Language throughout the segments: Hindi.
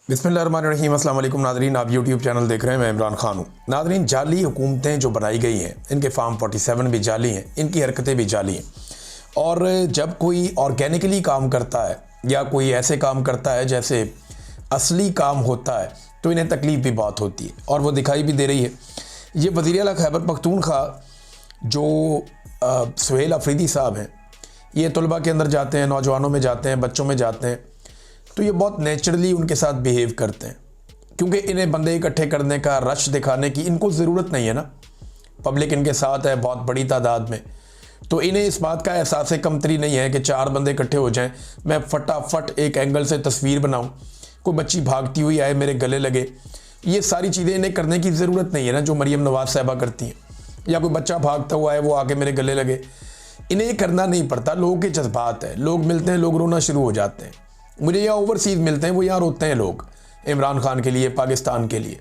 बिस्मिल्लाहिर्रहमानिर्रहीम। अस्सलाम वालेकुम नाज़रीन, आप यूट्यूब चैनल देख रहे हैं। मैं इमरान खान हूँ। नाज़रीन, जाली हुकूमतें जो बनाई गई हैं, इनके फार्म 47 भी जाली हैं, इनकी हरकतें भी जाली हैं। और जब कोई ऑर्गेनिकली काम करता है या कोई ऐसे काम करता है जैसे असली काम होता है, तो इन्हें तकलीफ़ भी बहुत होती है और वो दिखाई भी दे रही है। ये वज़ीर आला खैबर पख्तूनख्वा जो सुहेल अफरीदी साहब हैं, ये तलबा के अंदर जाते हैं, नौजवानों में जाते हैं, बच्चों में जाते हैं, तो ये बहुत नेचुरली उनके साथ बिहेव करते हैं, क्योंकि इन्हें बंदे इकट्ठे करने का, रश दिखाने की इनको ज़रूरत नहीं है ना। पब्लिक इनके साथ है बहुत बड़ी तादाद में, तो इन्हें इस बात का एहसास कमतरी नहीं है कि 4 बंदे इकट्ठे हो जाएं, मैं फटाफट एक एंगल से तस्वीर बनाऊं, कोई बच्ची भागती हुई आए मेरे गले लगे। ये सारी चीज़ें इन्हें करने की ज़रूरत नहीं है ना, जो मरीम नवाज साहिबा करती हैं, या कोई बच्चा भागता हुआ है वो आके मेरे गले लगे। इन्हें ये करना नहीं पड़ता। लोगों के जज्बात है, लोग मिलते हैं, लोग रोना शुरू हो जाते हैं। मुझे यहाँ ओवरसीज़ मिलते हैं, वो यहाँ रोते हैं लोग इमरान खान के लिए, पाकिस्तान के लिए।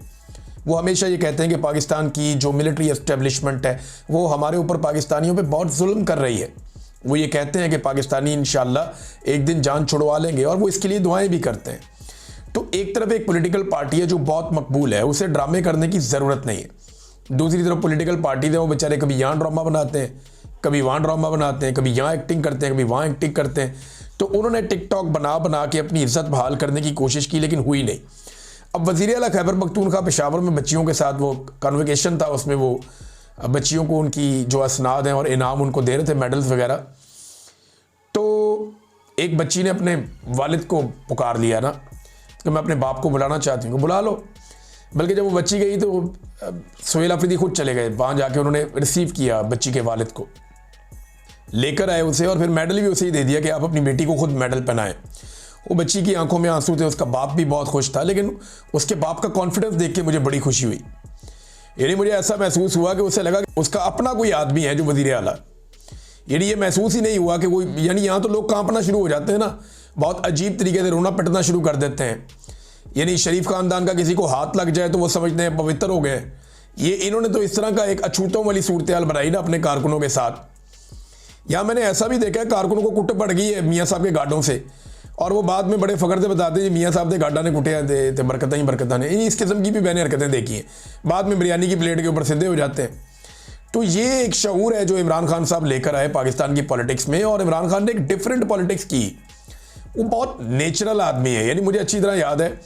वो हमेशा ये कहते हैं कि पाकिस्तान की जो मिलिट्री एस्टेब्लिशमेंट है वो हमारे ऊपर, पाकिस्तानियों पे बहुत जुल्म कर रही है। वो ये कहते हैं कि पाकिस्तानी इंशाल्लाह एक दिन जान छुड़वा लेंगे, और वो इसके लिए दुआएं भी करते हैं। तो एक तरफ एक पॉलिटिकल पार्टी है जो बहुत मकबूल है, उसे ड्रामे करने की ज़रूरत नहीं है। दूसरी तरफ पॉलिटिकल पार्टीज हैं, वो बेचारे कभी यहाँ ड्रामा बनाते हैं, कभी वहाँ ड्रामा बनाते हैं, कभी यहाँ एक्टिंग करते हैं, कभी वहाँ एक्टिंग करते हैं। तो उन्होंने टिकटॉक बना बना के अपनी इज्जत बहाल करने की कोशिश की, लेकिन हुई नहीं। अब वज़ीर आला खैबर पख्तूनख्वा पेशावर में बच्चियों के साथ वो कन्वोकेशन था, उसमें वो बच्चियों को उनकी जो असनाद हैं और इनाम उनको दे रहे थे, मेडल्स वगैरह। तो एक बच्ची ने अपने वालिद को पुकार लिया ना कि मैं अपने बाप को बुलाना चाहती हूँ, बुला लो। बल्कि जब वो बच्ची गई तो सुहेल अफरीदी खुद चले गए, वहाँ जाके उन्होंने रिसीव किया बच्ची के वालिद को, लेकर आए उसे, और फिर मेडल भी उसे ही दे दिया कि आप अपनी बेटी को खुद मेडल पहनाएं। वो बच्ची की आंखों में आंसू थे, उसका बाप भी बहुत खुश था, लेकिन उसके बाप का कॉन्फिडेंस देख के मुझे बड़ी खुशी हुई। यानी मुझे ऐसा महसूस हुआ कि उसे लगा कि उसका अपना कोई आदमी है जो वज़ीर आला। यानी ये महसूस ही नहीं हुआ कि कोई, यानी यहाँ तो लोग कांपना शुरू हो जाते हैं ना, बहुत अजीब तरीके से रोना पिटना शुरू कर देते हैं। यानी शरीफ खानदान का किसी को हाथ लग जाए तो वो समझते हैं पवित्र हो गए। ये इन्होंने तो इस तरह का एक अछूतों वाली सूरत हाल बनाई ना अपने कारकुनों के साथ। या मैंने ऐसा भी देखा है, कारकुनों को कुट पड़ गई है मियाँ साहब के गार्डों से, और वो बाद में बड़े फ़ख्र से बताते हैं मियाँ साहब के गार्डा ने कुटे थे, बरकत ही बरकत ने। इस किस्म की भी मैंने हरकतें देखी हैं, बाद में बिरयानी की प्लेट के ऊपर सीधे हो जाते हैं। तो ये एक शऊर है जो इमरान खान साहब लेकर आए पाकिस्तान की पॉलिटिक्स में, और इमरान खान ने एक डिफरेंट पॉलिटिक्स की। वो बहुत नेचुरल आदमी है। यानी मुझे अच्छी तरह याद है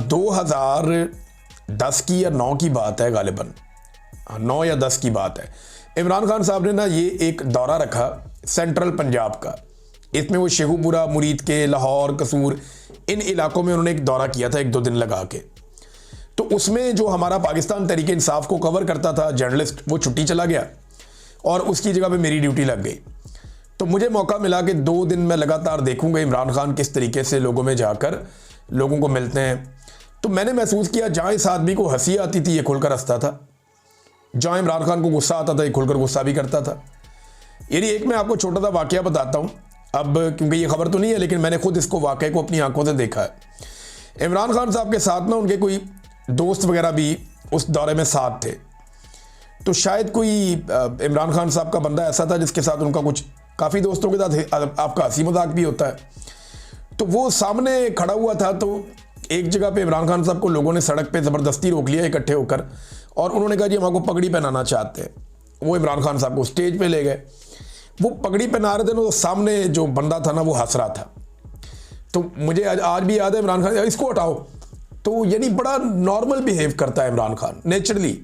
2010 की या 9 की बात है, गालिबन 9 या 10 की बात है। इमरान खान साहब ने ना ये एक दौरा रखा सेंट्रल पंजाब का। इसमें वो शेखुपुरा, मुरीद के, लाहौर, कसूर, इन इलाकों में उन्होंने एक दौरा किया था 1-2 दिन लगा के। तो उसमें जो हमारा पाकिस्तान तहरीक इंसाफ को कवर करता था जर्नलिस्ट, वो छुट्टी चला गया और उसकी जगह पे मेरी ड्यूटी लग गई। तो मुझे मौका मिला कि 2 दिन मैं लगातार देखूंगा इमरान खान किस तरीके से लोगों में जाकर लोगों को मिलते हैं। तो मैंने महसूस किया जहाँ इस आदमी को हंसी आती थी ये खुलकर हंसता था, जहाँ इमरान खान को गुस्सा आता था ये खुलकर गुस्सा भी करता था। यानी एक मैं आपको छोटा सा वाकया बताता हूँ अब, क्योंकि ये खबर तो नहीं है, लेकिन मैंने खुद इसको वाकये को अपनी आंखों से देखा है। इमरान खान साहब के साथ ना उनके कोई दोस्त वगैरह भी उस दौरे में साथ थे। तो शायद कोई इमरान खान साहब का बंदा ऐसा था जिसके साथ उनका कुछ, काफ़ी दोस्तों के साथ आपका हंसी मजाक भी होता है। तो वो सामने खड़ा हुआ था, तो एक जगह पे इमरान खान साहब को लोगों ने सड़क पे ज़बरदस्ती रोक लिया इकट्ठे होकर, और उन्होंने कहा जी हम आपको पगड़ी पहनाना चाहते हैं। वो इमरान खान साहब को स्टेज पे ले गए, वो पगड़ी पहना रहे थे ना, तो सामने जो बंदा था ना वो हंस रहा था। तो मुझे आज भी याद है, इमरान खान इसको हटाओ। तो यानी बड़ा नॉर्मल बिहेव करता है इमरान खान, नेचुरली।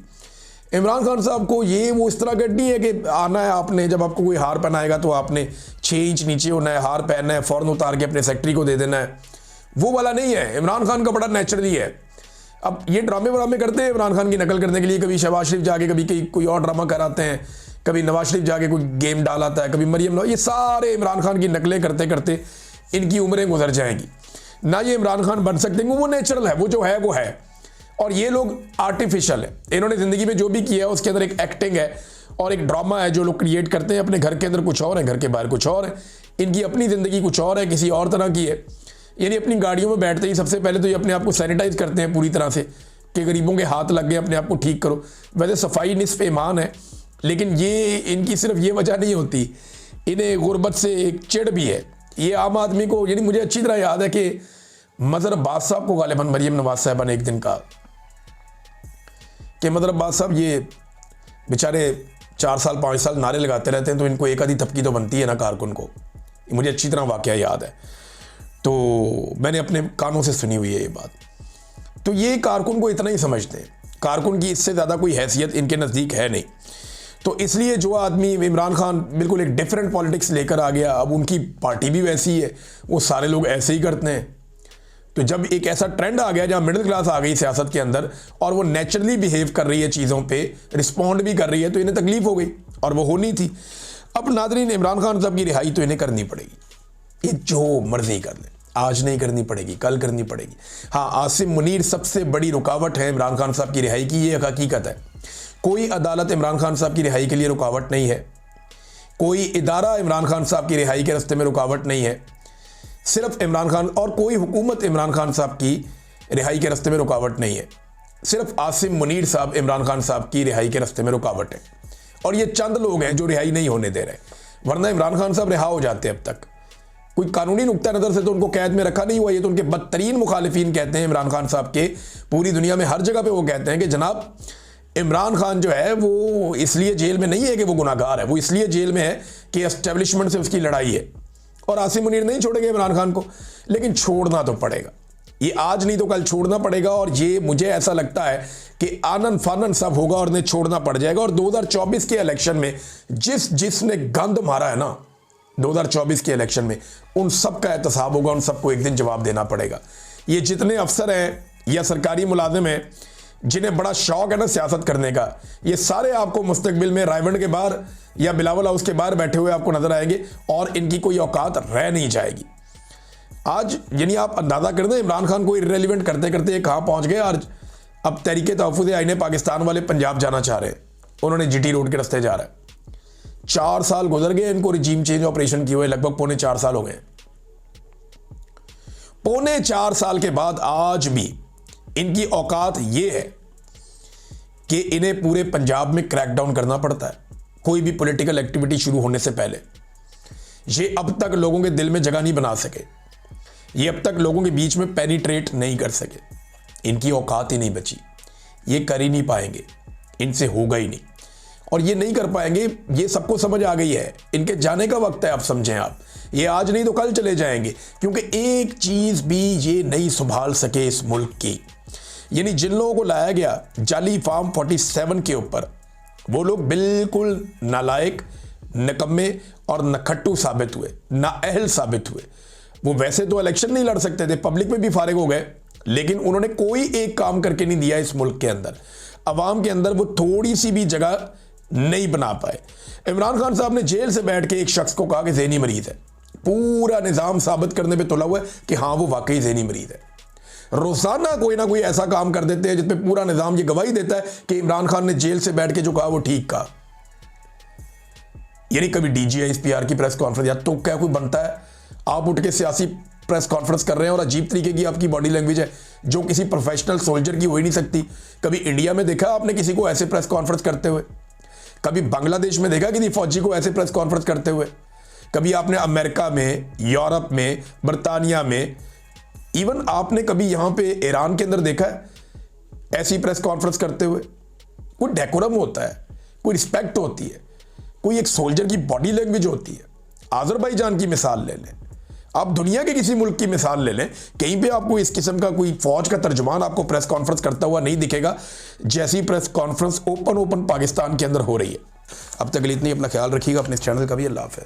इमरान खान साहब को ये वो इस तरह का नहीं है कि आना है आपने, जब आपको कोई हार पहनाएगा तो आपने 6 इंच नीचे होना है, हार पहनना है, फ़ौरन उतार के अपने सेक्रेटरी को दे देना है, वो वाला नहीं है। इमरान खान का बड़ा नेचुरली है। अब ये ड्रामे व्रामे करते हैं इमरान खान की नकल करने के लिए, कभी शहबाज शरीफ जाके कभी कोई और ड्रामा कराते हैं, कभी नवाज शरीफ जाके कोई गेम डालाता है, कभी मरियम, ये सारे इमरान खान की नकलें करते करते इनकी उम्रें गुजर जाएंगी ना। ये इमरान खान बन सकते हैं, वो नेचुरल है, वो जो है वो है। और ये लोग आर्टिफिशियल है। इन्होंने ज़िंदगी में जो भी किया है उसके अंदर एक एक्टिंग है और एक ड्रामा है जो लोग क्रिएट करते हैं। अपने घर के अंदर कुछ और है, घर के बाहर कुछ और है, इनकी अपनी ज़िंदगी कुछ और है, किसी और तरह की है। यानी अपनी गाड़ियों में बैठते ही सबसे पहले तो ये अपने आप को सैनिटाइज करते हैं पूरी तरह से कि गरीबों के हाथ लग गए, अपने आप को ठीक करो। वैसे सफाई निस्फ़ ईमान है, लेकिन ये इनकी सिर्फ ये वजह नहीं होती, इन्हें गुर्बत से एक चिढ़ भी है। ये आम आदमी को, यानी मुझे अच्छी तरह याद है कि मजहर अब्बास साहब को गालिबन मरियम नवाज साहबा ने एक दिन कहा कि मजहर अब्बास साहब ये बेचारे 4 साल 5 साल नारे लगाते रहते हैं तो इनको एक आधी थपकी तो बनती है ना कारकुन को। मुझे अच्छी तरह वाकया याद है, तो मैंने अपने कानों से सुनी हुई है ये बात। तो ये कारकुन को इतना ही समझते हैं, कारकुन की इससे ज़्यादा कोई हैसियत इनके नज़दीक है नहीं। तो इसलिए जो आदमी इमरान खान बिल्कुल एक डिफरेंट पॉलिटिक्स लेकर आ गया, अब उनकी पार्टी भी वैसी है, वो सारे लोग ऐसे ही करते हैं। तो जब एक ऐसा ट्रेंड आ गया जहाँ मिडिल क्लास आ गई सियासत के अंदर और वो नेचुरली बिहेव कर रही है, चीज़ों पे रिस्पॉन्ड भी कर रही है, तो इन्हें तकलीफ हो गई और वो होनी थी। अब नादरीन, इमरान खान साहब की रिहाई तो इन्हें करनी पड़ेगी, ये जो मर्जी कर ले, आज नहीं करनी पड़ेगी, कल करनी पड़ेगी। हाँ, आसिम मुनीर सबसे बड़ी रुकावट है इमरान खान साहब की रिहाई की, ये हकीकत है। कोई अदालत इमरान खान साहब की रिहाई के लिए रुकावट नहीं है, कोई इदारा इमरान खान साहब की रिहाई के रास्ते में रुकावट नहीं है। सिर्फ इमरान खान और कोई हुकूमत इमरान खान साहब की रिहाई के रास्ते में रुकावट नहीं है, सिर्फ आसिम मुनीर साहब इमरान खान साहब की रिहाई के रास्ते में रुकावट है। और ये चंद लोग हैं जो रिहाई नहीं होने दे रहे, वरना इमरान खान साहब रिहा हो जाते अब तक। कोई कानूनी नुक्ता नज़र से तो उनको कैद में रखा नहीं हुआ, ये तो उनके बदतरीन मुखालिफिन कहते हैं इमरान खान साहब के, पूरी दुनिया में हर जगह पे वो कहते हैं कि जनाब इमरान खान जो है वो इसलिए जेल में नहीं है कि वो गुनाहगार है, वो इसलिए जेल में है कि एस्टेब्लिशमेंट से उसकी लड़ाई है। और आसिम मुनीर नहीं छोड़ेंगे इमरान खान को, लेकिन छोड़ना तो पड़ेगा, ये आज नहीं तो कल छोड़ना पड़ेगा। और ये मुझे ऐसा लगता है कि आनन फानन सब होगा और उन्हें छोड़ना पड़ जाएगा। और 2024 के इलेक्शन में जिसने गंद मारा है ना 2024 के इलेक्शन में, उन सब का एहतसाब होगा, उन सबको एक दिन जवाब देना पड़ेगा। ये जितने अफसर हैं या सरकारी मुलाजिम हैं जिन्हें बड़ा शौक है ना सियासत करने का, ये सारे आपको मुस्तकबिल में रायवंड के बाहर या बिलावल हाउस के बाहर बैठे हुए आपको नजर आएंगे और इनकी कोई औकात रह नहीं जाएगी। आज यानी आप अंदाजा कर दें इमरान खान को इर्रेलेवेंट करते करते ये कहाँ पहुंच गए। आज अब तहरीके तहफ़्फ़ुज़ आईन पाकिस्तान वाले पंजाब जाना चाह रहे हैं, उन्होंने जीटी रोड के रास्ते जा रहा है। 4 साल गुजर गए इनको रिजीम चेंज ऑपरेशन किए हुए, लगभग 3.25 साल हो गए। 3.25 साल के बाद आज भी इनकी औकात ये है कि इन्हें पूरे पंजाब में क्रैकडाउन करना पड़ता है कोई भी पॉलिटिकल एक्टिविटी शुरू होने से पहले। ये अब तक लोगों के दिल में जगह नहीं बना सके, ये अब तक लोगों के बीच में पेनिट्रेट नहीं कर सके, इनकी औकात ही नहीं बची, ये कर ही नहीं पाएंगे, इनसे होगा ही नहीं। और ये नहीं कर पाएंगे, ये सबको समझ आ गई है, इनके जाने का वक्त है। अब समझें आप, ये आज नहीं तो कल चले जाएंगे, क्योंकि एक चीज भी ये नहीं संभाल सके इस मुल्क की। यानी जिन लोगों को लाया गया जाली फार्म 47 के ऊपर, वो लोग बिल्कुल नालायक, निकम्मे और नखट्टू साबित हुए, नाअहल साबित हुए। वो वैसे तो इलेक्शन नहीं लड़ सकते थे, पब्लिक में भी फारिग हो गए, लेकिन उन्होंने कोई एक काम करके नहीं दिया इस मुल्क के अंदर, अवाम के अंदर वो थोड़ी सी भी जगह नहीं बना पाए। इमरान खान साहब ने जेल से बैठ के एक शख्स को कहा कि ज़हनी मरीज है, पूरा निज़ाम साबित करने पे तुला हुआ है कि हाँ वो वाकई ज़हनी मरीज है। रोजाना कोई ना कोई ऐसा काम कर देते हैं जिसमें पूरा निज़ाम ये गवाही देता है कि इमरान खान ने जेल से बैठ के जो कहा वो ठीक कहा। यानी कभी DGISPR की प्रेस कॉन्फ्रेंस, या तो क्या कोई बनता है, आप उठ के सियासी प्रेस कॉन्फ्रेंस कर रहे हैं और अजीब तरीके की आपकी बॉडी लैंग्वेज है जो किसी प्रोफेशनल सोल्जर की हो ही नहीं सकती। कभी इंडिया में देखा आपने किसी को ऐसे प्रेस कॉन्फ्रेंस करते हुए? कभी बांग्लादेश में देखा किसी फौजी को ऐसे प्रेस कॉन्फ्रेंस करते हुए? कभी आपने अमेरिका में, यूरोप में, बरतानिया में, इवन आपने कभी यहां पे ईरान के अंदर देखा है ऐसी प्रेस कॉन्फ्रेंस करते हुए? कोई डेकोरम होता है, कोई रिस्पेक्ट होती है, कोई एक सोल्जर की बॉडी लैंग्वेज होती है। आज़रबाईजान की मिसाल ले लें, आप दुनिया के किसी मुल्क की मिसाल ले लें, कहीं पे आपको इस किस्म का कोई फौज का तर्जुमान आपको प्रेस कॉन्फ्रेंस करता हुआ नहीं दिखेगा जैसी प्रेस कॉन्फ्रेंस ओपन पाकिस्तान के अंदर हो रही है। अब तक इतनी, अपना ख्याल रखिएगा, अपने इस चैनल का भी। अल्लाह हाफ़िज़।